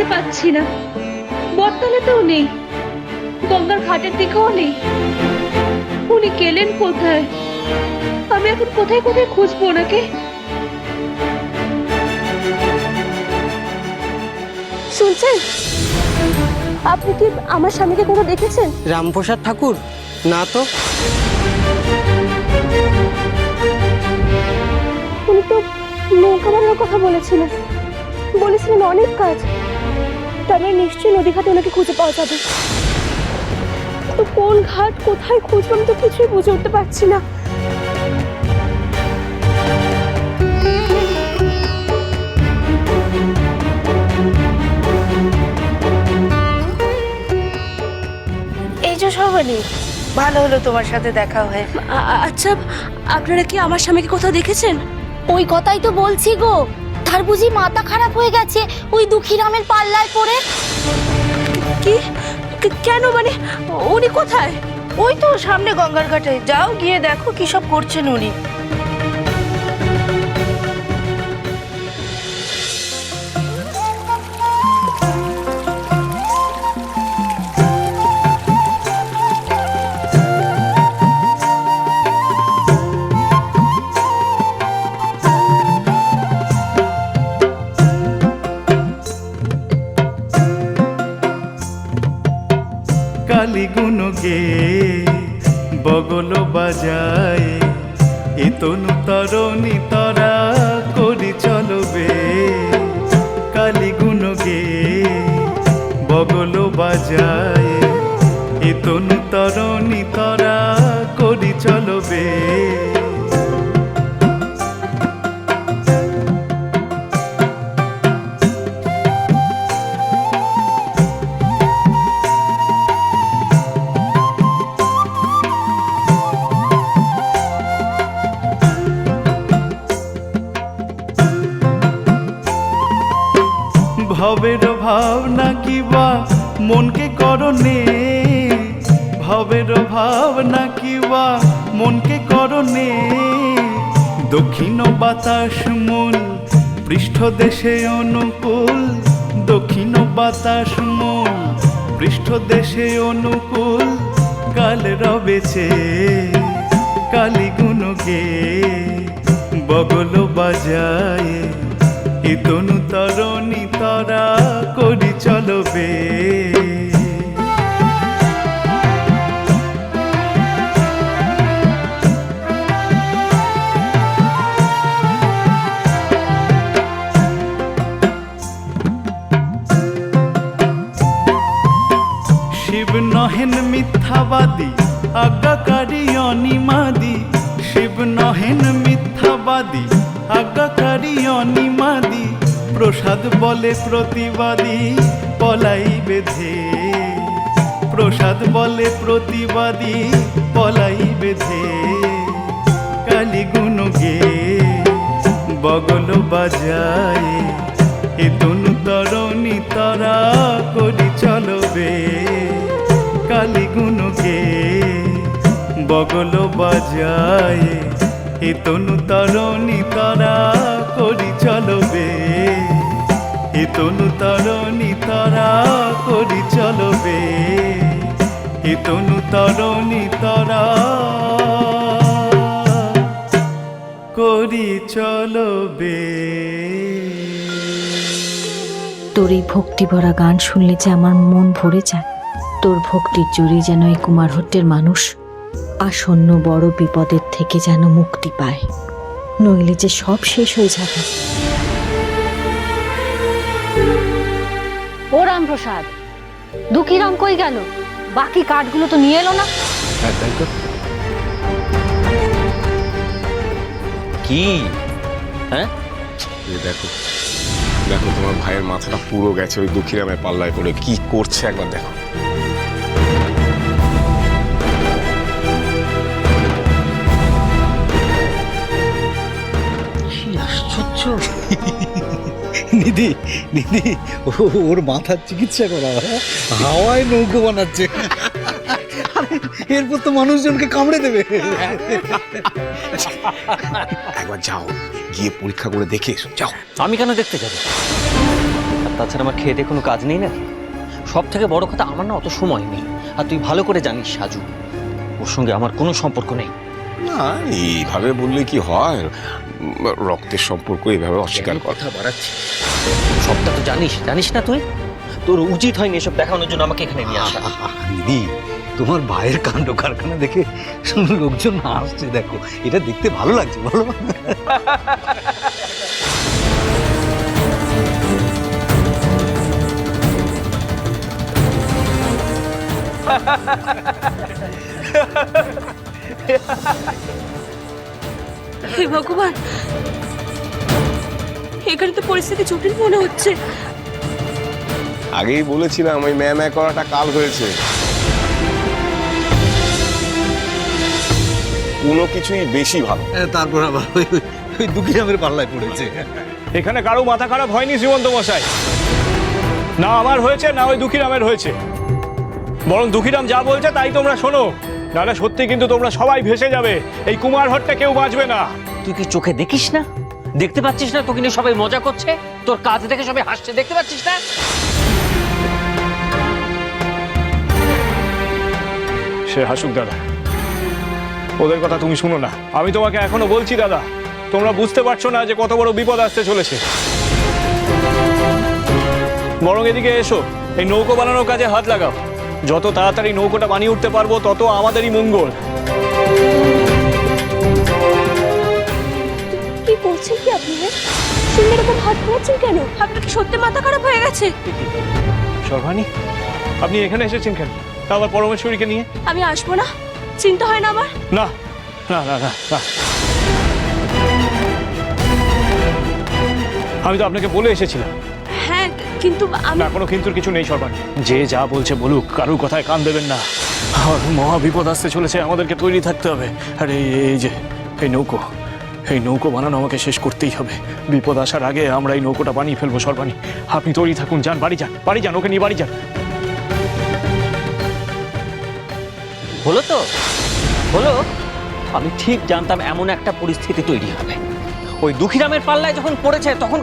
দেখতে পাচ্ছি না, বটতলাতেও নেই, গঙ্গার ঘাটের দিকেও নেই। উনি গেলেন কোথায়? আমি এখন কোথায় কোথায় খুঁজবো ওনাকে? শুনছেন, আপনি কি আমার স্বামীকে কোথাও দেখেছেন? রামপ্রসাদ ঠাকুর? না তো। উনি তো নৌকা বানানোর কথা বলেছিলেন, অনেক কাজ। তবে নিশ্চয়ই নদী ঘাটে ওনাকে খুঁজে পাওয়া যাবে। তো কোন ঘাট, কোথায় খুঁজবো আমি তো কিছুই বুঝে উঠতে পারছি না। এই যে সবানি, ভালো হলো তোমার সাথে দেখা হয়ে। আচ্ছা, আপনারা কি আমার স্বামীকে কোথাও দেখেছেন? ওই কথাই তো বলছি গো, তার বুঝি মাথা খারাপ হয়ে গেছে ওই দুঃখীরামের পাল্লায় পড়ে। কি? কেন, মানে উনি কোথায়? ওই তো সামনে গঙ্গার ঘাটে, যাও গিয়ে দেখো কি সব করছেন উনি। কালী গুণ গে বগল বাজায়, এ তনু তরণী তরা করি চলবে। কালী গুণ গে বগল বাজায়, এ তনু তরণী তরা করি চলবে। ভবের ভাবনা কিবা মনকে করনে, ভবের ভাবনা কিবা মনকে করনে। দক্ষিণ বাতাস মূল পৃষ্ঠদেশে অনুকূল, দক্ষিণ বাতাস মূল পৃষ্ঠদেশে অনুকূল। কাল রবেছে কালী গুণ গে বগল বাজায়, এ তনু তরণী তরা করি চলবে। শিব নহেন মিথ্যাবাদী আজ্ঞাকারী অনিমাদি, শিব নহেন মিথ্যাবাদী আজ্ঞাকারী অনিমাদি। প্রসাদ বলে প্রতিবাদী পলাই বেঁধে, প্রসাদ বলে প্রতিবাদী পলাই বেঁধে। কালী গুণ গে বগল বাজায়, এ তনু তরণী তরা করি চলবে। কালী গুণ গে বগল বাজায়, এ তনু তরণী তরা করি চলবে। এ তনু তরণী তরা করি চলবে। এ তনু তরণী তরা করি চলবে। তোর এই ভক্তি ভরা গান শুনলে যে আমার মন ভরে যায়। তোর ভক্তির জুড়ি যেন এই কুমারহট্টের মানুষ আসন্ন বড় বিপদের থেকে যেন মুক্তি পায়, নইলে যে সব শেষ হয়ে যাবে। ও রামপ্রসাদ, দুঃখীরাম কই গেল? বাকি কাঠগুলো তো নিয়ে এলো না। তাই তো। কি? হ্যাঁ, দেখো দেখো, তোমার ভাইয়ের মাথাটা পুরো গেছে ওই দুঃখীরামের পাল্লায় পড়ে। কি করছে একবার দেখো। কি আশ্চর্য! নিধি নিধি, ওর মাথার চিকিৎসা করা, হাওয়ায় নৌকো বানাচ্ছে। এরপর তো মানুষজনকে কামড়ে দেবে। একবার যাও, গিয়ে পরীক্ষা করে দেখে এসো, যাও। আমি কেন দেখতে যাবো? তাছাড়া আমার খেয়ে দিয়ে কোনো কাজ নেই নাকি? সব থেকে বড় কথা, আমার না অত সময় নেই। আর তুই ভালো করে জানিস সাজু, ওর সঙ্গে আমার কোনো সম্পর্ক নেই। না, এইভাবে বললে কি হয়? রক্তের সম্পর্ক এইভাবে অস্বীকার কর। কথা বাড়াচ্ছিস, সবটা তো জানিস না তুই? তোর উচিত হয়নি এসব দেখানোর জন্য আমাকে এখানে নিয়ে আসা। দিদি, তোমার ভাইয়ের কাণ্ড কারখানা দেখে শুধু লোকজন হাসছে, দেখো এটা দেখতে ভালো লাগছে বলো? হে ভগবান, এখানে তো পরিস্থিতি জটিল মনে হচ্ছে। আগেই বলেছিলাম ওই ম্যা করাটা কাল হয়েছে। কোনো কিছুই বেশি ভালো। তারপর আবার ওই দুঃখীরামের পাল্লায় পড়েছে। এখানে কারো মাথা খারাপ হয়নি শ্রীমন্ত মশাই, না আমার হয়েছে না ওই দুঃখীরামের হয়েছে। বরং দুঃখীরাম যা বলছে তাই তোমরা শোনো, নাহলে সত্যি কিন্তু তোমরা সবাই ভেসে যাবে। এই কুমার হট্টে কেউ বাঁচবে না। তুই কি চোখে দেখিস না? দেখতে পাচ্ছিস না তোকে নিয়ে সবাই মজা করছে? তোর কাজ দেখে সবাই হাসছে, দেখতে পাচ্ছিস না? সে হাসুক দাদা, ওদের কথা তুমি শুনো না। আমি তোমাকে এখনো বলছি দাদা, তোমরা বুঝতে পারছো না যে কত বড় বিপদ আসতে চলেছে। বরং এদিকে এসো, এই নৌকো বানানোর কাজে হাত লাগাও। যত তাড়াতাড়ি নৌকোটা বানিয়ে উঠতে পারবো তত আমাদেরই মঙ্গল। কি করছেন কি আপনি? শুনলে এরকম হাত ঘোরাচ্ছেন কেন? আপনার কি সত্যি মাথা খারাপ হয়ে গেছে? সর্বাণী, আপনি এখানে এসেছেন কেন? তা আবার পরমেশ্বরীকে নিয়ে? আমি আসবো না? চিন্তা হয় না আমার? না না না না না, আমি তো আপনাকে বলে এসেছিলাম। হ্যাঁ, কিন্তু আমি না, কোনো কিন্তুর কিছু নেই সর্বাণী। যে যা বলছে বলুক, কারুর কথায় কান দেবেন না। আর মহা বিপদ আসতে চলেছে, আমাদেরকে তৈরি থাকতে হবে। আর এই যে এই নৌকো বানানো আমাকে শেষ করতেই হবে। বিপদ আসার আগে আমরা এই নৌকোটা বানিয়ে ফেলবো। সর্বাণী, আপনি তৈরি থাকুন, যান বাড়ি যান, ওকে নিয়ে বাড়ি যান। হলো তো হলো। আমি ঠিক জানতাম এমন একটা পরিস্থিতি তৈরি হবে। ওই দুঃখীরামের পাল্লায় যখন পড়েছে তখন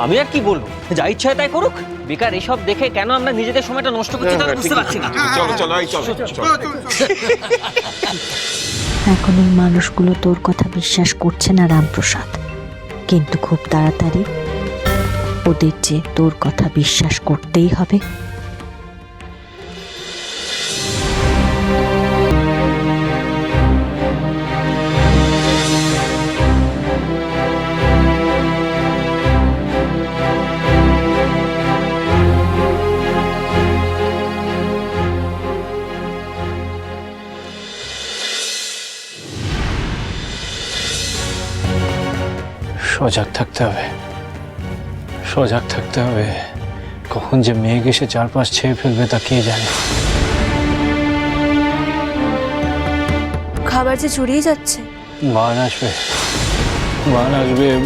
আমি আর কি বলবো? যা ইচ্ছা হয় তাই করুক। বেকার এসব দেখে কেন আমরা নিজেদের সময়টা নষ্ট করছি তা বুঝতে পারছি না। চলো চলো চলো। এখন এই মানুষগুলো তোর কথা বিশ্বাস করছে না রামপ্রসাদ, কিন্তু খুব তাড়াতাড়ি ওদের যে তোর কথা বিশ্বাস করতেই হবে। সজাগ থাকতে হবে। কখন যে মেঘ এসে চারপাশ ছেয়ে ফেলবে তা কে জানে। খাবার যে জড়িয়ে যাচ্ছে। বান আসবে,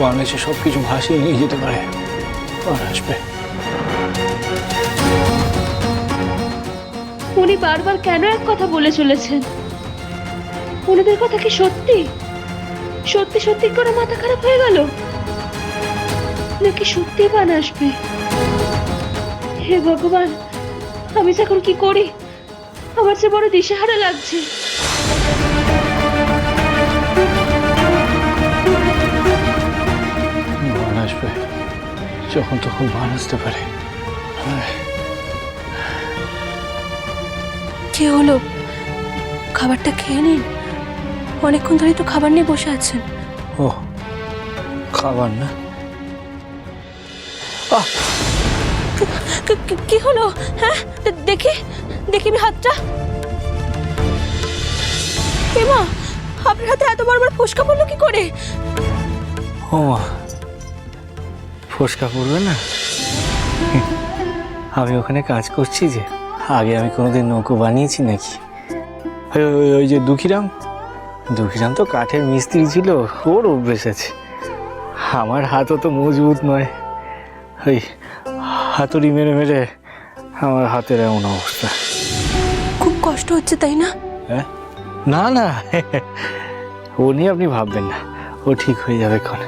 বান এসে সবকিছু ভাসিয়ে নিয়ে যেতে পারে। বান আসবে। উনি বারবার কেন এক কথা বলে চলেছেন? ওনাদের কথা কি সত্যি সত্যি করে মাথা খারাপ হয়ে গেল, নাকি সত্যি বান আসবে? হে ভগবান, আমি এখন কি করি? আমার যে বড় দিশেহারা লাগছে। বান আসবে, যখন তখন বান আসতে পারে। কি হলো? খাবারটা খেয়ে নিন, অনেকক্ষণ ধরে তো খাবার নিয়ে বসে আছেন। ও, খাবার না? কি হলো? হ্যাঁ, দেখি আমি হাতটা। মা, আপনার হাতে এত বড় ফোসকা পড়লো কি করে? ও মা, ফোসকা পড়বে না? আমি ওখানে কাজ করছি যে, আগে আমি কোনোদিন নৌকো বানিয়েছি নাকি? ওই যে দুঃখীরাম তো কাঠের মিস্ত্রি ছিল, ওর অভ্যেস আছে। আমার হাতও তো মজবুত নয়, ওই হাতুড়ি মেরে আমার হাতের এমন অবস্থা। খুব কষ্ট হচ্ছে তাই না? হ্যাঁ, না ও নিয়ে আপনি ভাববেন না, ও ঠিক হয়ে যাবে ক্ষণ।